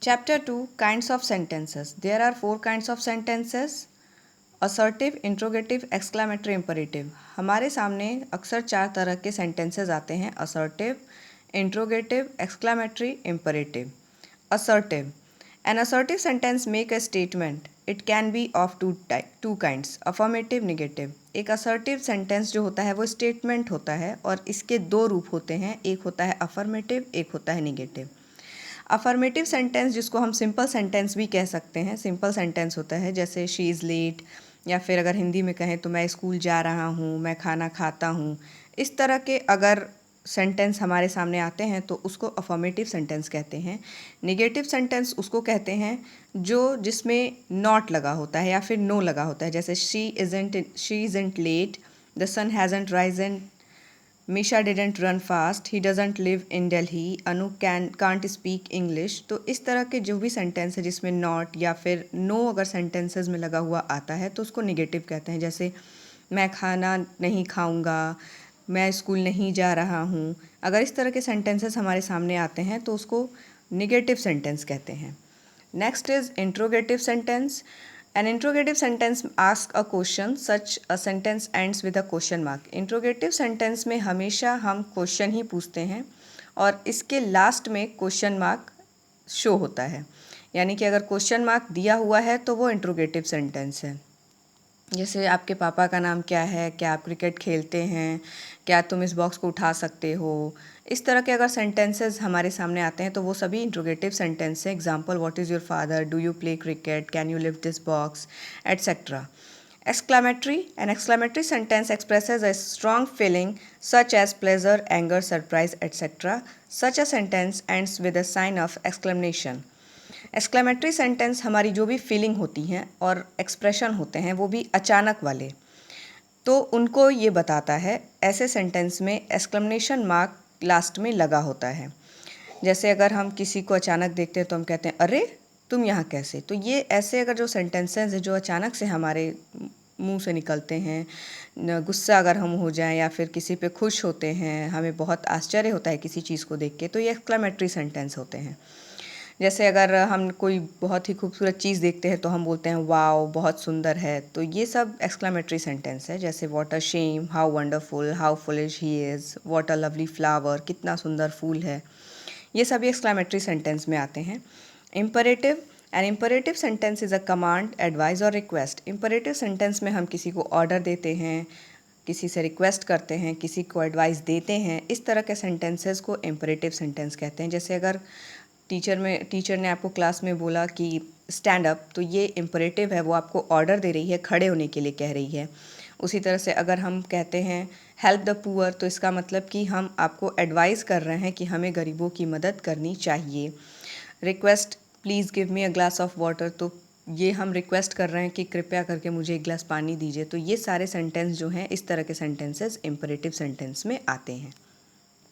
Chapter 2 Kinds of Sentences. There are 4 kinds of sentences: assertive, interrogative, exclamatory, imperative. हमारे सामने अक्सर 4 तरह के सेंटेंसेस आते हैं: assertive, interrogative, exclamatory, imperative. Assertive: an assertive sentence make a statement. It can be of two kinds, affirmative, negative. एक assertive sentence जो होता है वो स्टेटमेंट होता है और इसके 2 रूप होते हैं, एक होता है अफर्मेटिव, एक होता है निगेटिव। अफर्मेटिव सेंटेंस जिसको हम सिंपल सेंटेंस भी कह सकते हैं, सिंपल सेंटेंस होता है जैसे शी इज़ लेट, या फिर अगर हिंदी में कहें तो मैं स्कूल जा रहा हूँ, मैं खाना खाता हूँ। इस तरह के अगर सेंटेंस हमारे सामने आते हैं तो उसको अफर्मेटिव सेंटेंस कहते हैं। निगेटिव सेंटेंस उसको कहते हैं जो जिसमें नॉट लगा होता है या फिर नो लगा होता है, जैसे she isn't late, the sun hasn't risen, Misha didn't run fast, he doesn't live in Delhi, Anu can't speak English। तो इस तरह के जो भी सेंटेंस है जिसमें नॉट या फिर नो अगर सेंटेंसेस में लगा हुआ आता है तो उसको निगेटिव कहते हैं। जैसे मैं खाना नहीं खाऊंगा, मैं स्कूल नहीं जा रहा हूँ। अगर इस तरह के सेंटेंसेस हमारे सामने आते हैं तो उसको निगेटिव सेंटेंस कहते हैं। Next is interrogative sentence. An interrogative sentence asks a question, such a sentence ends with a question mark। Interrogative sentence में हमेशा हम क्वेश्चन ही पूछते हैं और इसके लास्ट में क्वेश्चन मार्क शो होता है, यानी कि अगर क्वेश्चन मार्क दिया हुआ है तो वो इंट्रोगेटिव सेंटेंस है। जैसे आपके पापा का नाम क्या है, क्या आप क्रिकेट खेलते हैं, क्या तुम इस बॉक्स को उठा सकते हो। इस तरह के अगर सेंटेंसेस हमारे सामने आते हैं तो वो सभी इंट्रोगेटिव सेंटेंस हैं। Example, what is your father, do you play cricket, can you lift this box, etcetera. Exclamatory: An exclamatory sentence expresses a strong feeling such as pleasure, anger, surprise, etc. Such a sentence ends with a sign of exclamation। Exclamatory sentence हमारी जो भी feeling होती हैं और expression होते हैं वो भी अचानक वाले, तो उनको ये बताता है। ऐसे सेंटेंस में एक्सक्लेमेशन मार्क लास्ट में लगा होता है। जैसे अगर हम किसी को अचानक देखते हैं तो हम कहते हैं अरे तुम यहाँ कैसे। तो ये ऐसे अगर जो सेंटेंसेस हैं जो अचानक से हमारे मुंह से निकलते हैं, गुस्सा अगर हम हो जाएं या फिर किसी पे खुश होते हैं, हमें बहुत आश्चर्य होता है किसी चीज़ को देख के, तो ये एक्सक्लेमेटरी सेंटेंस होते हैं। जैसे अगर हम कोई बहुत ही खूबसूरत चीज़ देखते हैं तो हम बोलते हैं वाओ बहुत सुंदर है, तो ये सब एक्सक्लेमेटरी सेंटेंस है। जैसे what a shame, how wonderful, how foolish he is, what a lovely flower, कितना सुंदर फूल है। ये सभी एक्सक्लेमेटरी सेंटेंस में आते हैं। Imperative: an imperative sentence is a command, advice और रिक्वेस्ट। इम्परेटिव सेंटेंस में हम किसी को ऑर्डर देते हैं, किसी से रिक्वेस्ट करते हैं, किसी को एडवाइस देते हैं। इस तरह के सेंटेंसेस को इम्परेटिव सेंटेंस कहते हैं। जैसे अगर टीचर ने आपको क्लास में बोला कि स्टैंड अप, तो ये इम्परेटिव है, वो आपको ऑर्डर दे रही है, खड़े होने के लिए कह रही है। उसी तरह से अगर हम कहते हैं हेल्प द पुअर, तो इसका मतलब कि हम आपको एडवाइस कर रहे हैं कि हमें गरीबों की मदद करनी चाहिए। Request: please give me a glass of water, तो ये हम रिक्वेस्ट कर रहे हैं कि कृपया करके मुझे एक गिलास पानी दीजिए। तो ये सारे सेंटेंस जो हैं, इस तरह के सेंटेंसेस इम्परेटिव सेंटेंस में आते हैं।